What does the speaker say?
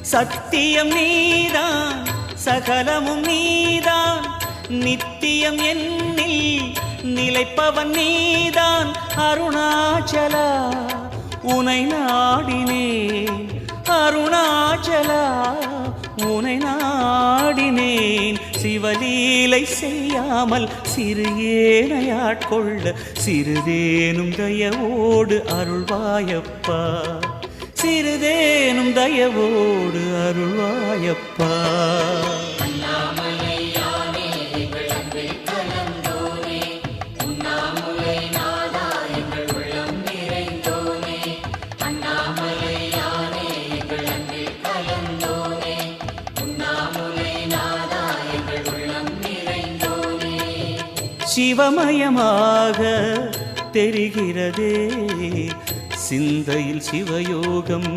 சத்தியம் நீதான் சகலமும் நீதான் நித்தியம் என்னில் நிலைப்பவன் நீதான் அருணாச்சலா உனை நாடினேன் அருணாச்சலா உனை நாடினேன் சிவலீலை செய்யாமல் சிறு ஏனையாட்கொள்ள சிறிதேனும் தயவோடு அருள்வாயப்பா சிறிதேனும் தயவோடு அருள்வாயப்பா சிவமயமாக தெரிகிறதே சிந்தையில் சிவயோகம்